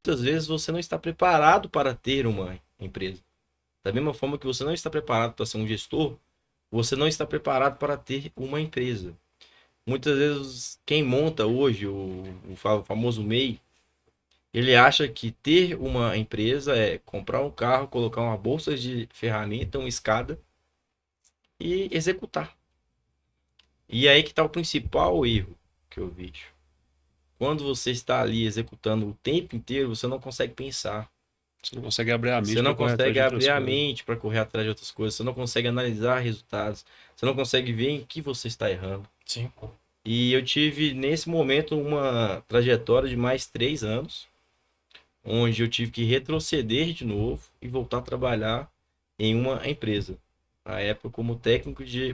muitas vezes você não está preparado para ter uma empresa. Da mesma forma que você não está preparado para ser um gestor, você não está preparado para ter uma empresa. Muitas vezes, quem monta hoje o famoso MEI, ele acha que ter uma empresa é comprar um carro, colocar uma bolsa de ferramenta, uma escada e executar. E aí que está o principal erro que eu vejo. Quando você está ali executando o tempo inteiro, você não consegue pensar. Você não consegue abrir a Você mente para não correr atrás consegue de outras abrir a coisas. mente para correr atrás de outras coisas. Você não consegue analisar resultados. Você não consegue ver em que você está errando. Sim. E eu tive, nesse momento, uma trajetória de mais 3 anos, onde eu tive que retroceder de novo e voltar a trabalhar em uma empresa. Na época, como técnico de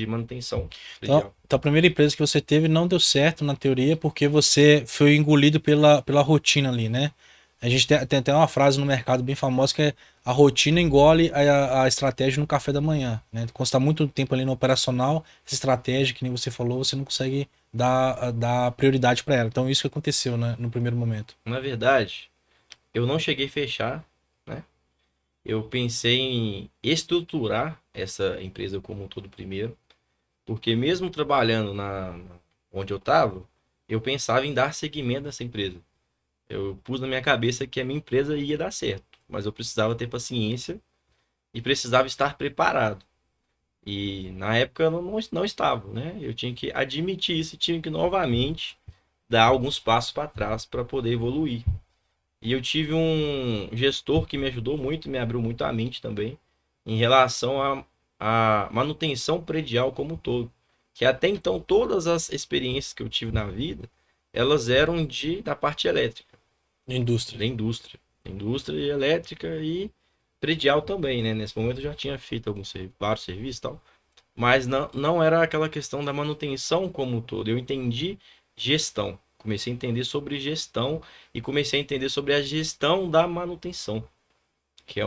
manutenção Então, predial. então, a primeira empresa que você teve não deu certo na teoria porque você foi engolido pela rotina ali, né? A gente tem até uma frase no mercado bem famosa que é a rotina engole a estratégia no café da manhã, né? Quando você está muito tempo ali no operacional, essa estratégia, que nem você falou, você não consegue dar prioridade para ela. Então, isso que aconteceu, né, no primeiro momento. Na verdade, eu não cheguei a fechar, né? Eu pensei em estruturar essa empresa como um todo primeiro, porque mesmo trabalhando onde eu estava, eu pensava em dar seguimento nessa empresa. Eu pus na minha cabeça que a minha empresa ia dar certo, mas eu precisava ter paciência e precisava estar preparado. E na época eu não estava, né? Eu tinha que admitir isso e tinha que novamente dar alguns passos para trás para poder evoluir. E eu tive um gestor que me ajudou muito, me abriu muito a mente também, em relação à manutenção predial como um todo. Que até então todas as experiências que eu tive na vida, elas eram da parte elétrica, Indústria. da indústria elétrica e predial também, né? Nesse momento eu já tinha feito vários serviços e tal, mas não era aquela questão da manutenção como um todo. Eu entendi gestão. Comecei a entender sobre gestão e comecei a entender sobre a gestão da manutenção, que é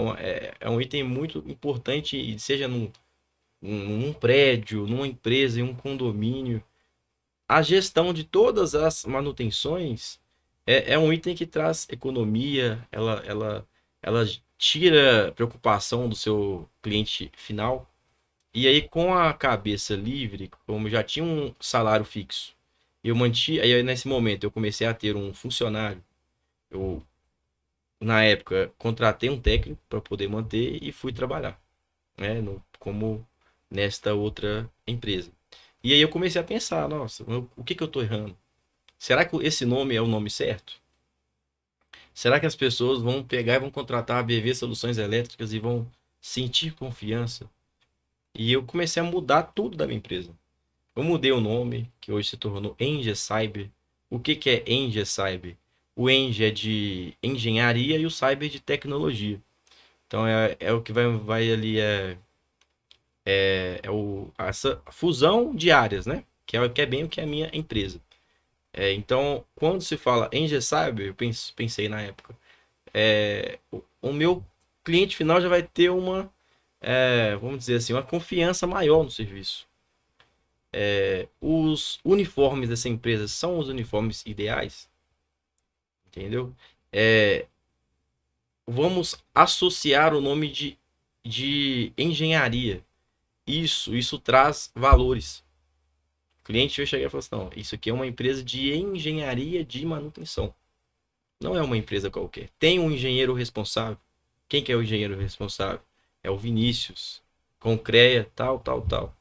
um item muito importante, seja num prédio, numa empresa, em um condomínio. A gestão de todas as manutenções é um item que traz economia, ela tira preocupação do seu cliente final. E aí, com a cabeça livre, como eu já tinha um salário fixo, eu mantive. Aí, nesse momento, eu comecei a ter um funcionário. Eu, na época, contratei um técnico para poder manter e fui trabalhar, né? Como nesta outra empresa. E aí, eu comecei a pensar: nossa, o que que eu estou errando? Será que esse nome é o nome certo? Será que as pessoas vão pegar e vão contratar a BV Soluções Elétricas e vão sentir confiança? E eu comecei a mudar tudo da minha empresa. Eu mudei o nome, que hoje se tornou Enge Cyber. O que que é Enge Cyber? O Enge é de engenharia e o Cyber de tecnologia. Então é o que vai ali, essa fusão de áreas, né? Que é bem o que é a minha empresa. Então, quando se fala Enge Cyber, eu pensei na época, o meu cliente final já vai ter vamos dizer assim, uma confiança maior no serviço. Os uniformes dessa empresa são os uniformes ideais, entendeu? É, vamos associar o nome de engenharia. Isso traz valores. O cliente vai chegar e falar assim: não, isso aqui é uma empresa de engenharia de manutenção. Não é uma empresa qualquer. Tem um engenheiro responsável. Quem que é o engenheiro responsável? É o Vinícius, com CREA, tal, tal, tal.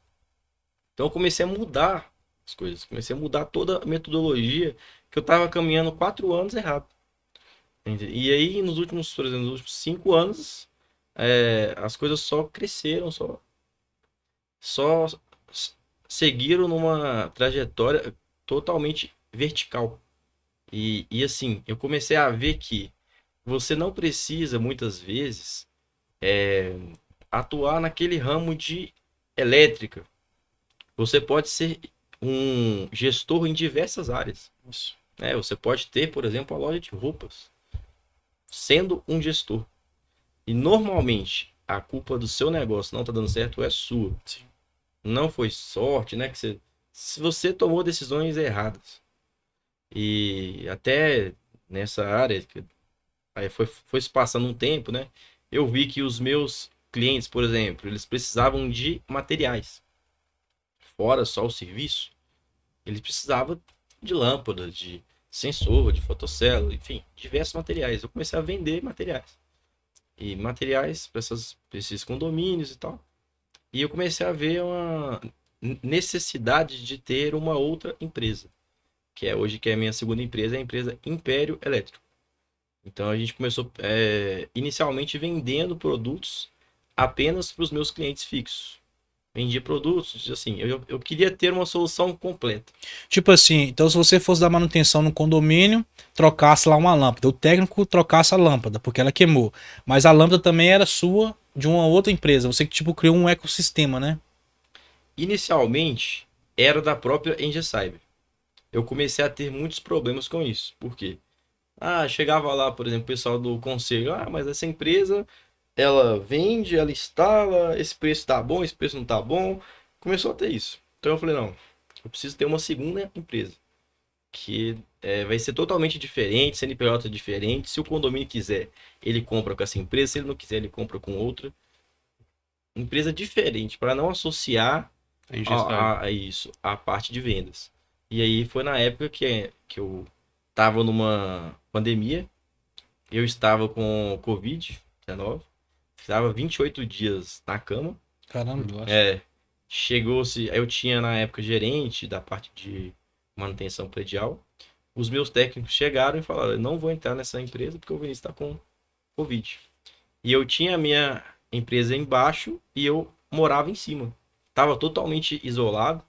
Então eu comecei a mudar as coisas, comecei a mudar toda a metodologia que eu estava caminhando 4 anos errado. E aí nos últimos, por exemplo, nos últimos 5 anos, as coisas só cresceram, só seguiram numa trajetória totalmente vertical. E assim, eu comecei a ver que você não precisa muitas vezes atuar naquele ramo de elétrica. Você pode ser um gestor em diversas áreas, Isso. né? Você pode ter, por exemplo, a loja de roupas, sendo um gestor. E normalmente a culpa do seu negócio não tá dando certo é sua. Sim. Não foi sorte, né? Se você tomou decisões erradas. E até nessa área, Aí foi se passando um tempo, né? Eu vi que os meus clientes, por exemplo, eles precisavam de materiais. Fora só o serviço, eles precisavam de lâmpada, de sensor, de fotocélula, enfim, diversos materiais. Eu comecei a vender materiais. E materiais para esses condomínios e tal. E eu comecei a ver uma necessidade de ter uma outra empresa, que é hoje que é a minha segunda empresa, é a empresa Império Elétrico. Então a gente começou inicialmente vendendo produtos apenas para os meus clientes fixos. Vendia produtos, assim, eu queria ter uma solução completa. Tipo assim, então se você fosse dar manutenção no condomínio, trocasse lá uma lâmpada, o técnico trocasse a lâmpada, porque ela queimou. Mas a lâmpada também era sua, de uma outra empresa. Você que tipo criou um ecossistema, né? Inicialmente era da própria Engecyber. Eu comecei a ter muitos problemas com isso. Por quê? Chegava lá, por exemplo, o pessoal do conselho, mas essa empresa, ela vende, ela instala, esse preço tá bom, esse preço não tá bom. Começou a ter isso. Então eu falei, não, eu preciso ter uma segunda empresa, que vai ser totalmente diferente, CNPJ diferente. Se o condomínio quiser, ele compra com essa empresa, se ele não quiser, ele compra com outra. Empresa diferente, para não associar a isso, a parte de vendas. E aí foi na época que eu estava numa pandemia, eu estava com Covid-19, estava 28 dias na cama. Caramba. Chegou-se, eu tinha na época gerente da parte de manutenção predial. Os meus técnicos chegaram e falaram: eu não vou entrar nessa empresa porque o Vinícius está com Covid. E eu tinha a minha empresa embaixo e eu morava em cima. Tava totalmente isolado.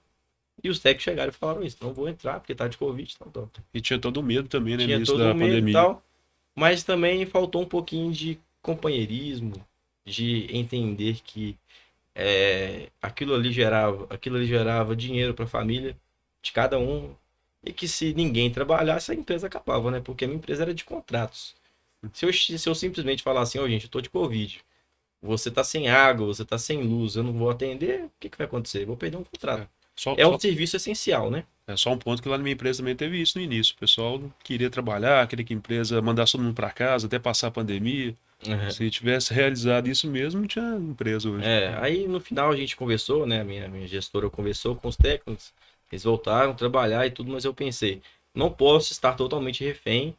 E os técnicos chegaram e falaram isso: não vou entrar porque tá de Covid. Tal. E tinha todo o medo também, né, no Tinha início todo da o medo e pandemia. tal. Mas também faltou um pouquinho de companheirismo, de entender que aquilo ali gerava dinheiro para a família de cada um. E que se ninguém trabalhasse, a empresa acabava, né? Porque a minha empresa era de contratos. Se eu simplesmente falar assim, gente, eu tô de Covid, você tá sem água, você tá sem luz, eu não vou atender, o que vai acontecer? Eu vou perder um contrato. Um serviço essencial, né? É só um ponto que lá na minha empresa também teve isso no início. O pessoal não queria trabalhar, queria que a empresa mandasse todo mundo para casa até passar a pandemia. Se tivesse realizado isso mesmo, não tinha empresa hoje. Aí no final a gente conversou, né? Minha gestora conversou com os técnicos, eles voltaram a trabalhar e tudo, mas eu pensei, não posso estar totalmente refém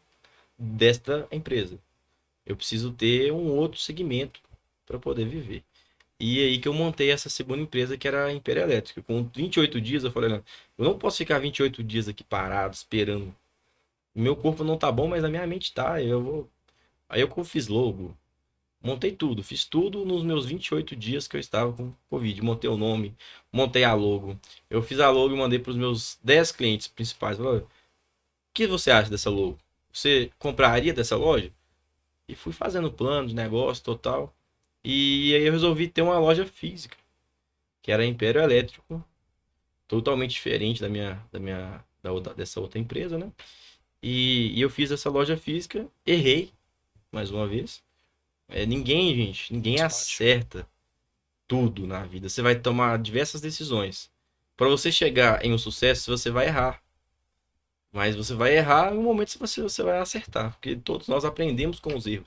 desta empresa. Eu preciso ter um outro segmento para poder viver. E aí que eu montei essa segunda empresa, que era a Império Elétrica. Com 28 dias, eu falei, não, eu não posso ficar 28 dias aqui parado, esperando. Meu corpo não tá bom, mas a minha mente tá. Aí eu fiz logo, montei tudo. Fiz tudo nos meus 28 dias que eu estava com Covid. Montei o nome, montei a logo. Eu fiz a logo e mandei para os meus 10 clientes principais. Falei, o que você acha dessa logo? Você compraria dessa loja? E fui fazendo plano de negócio total. E aí eu resolvi ter uma loja física, que era Império Elétrico, totalmente diferente dessa outra empresa, né? E eu fiz essa loja física, errei, mais uma vez. Ninguém acerta tudo na vida. Você vai tomar diversas decisões. Para você chegar em um sucesso, você vai errar. Mas você vai errar no momento que você vai acertar, porque todos nós aprendemos com os erros.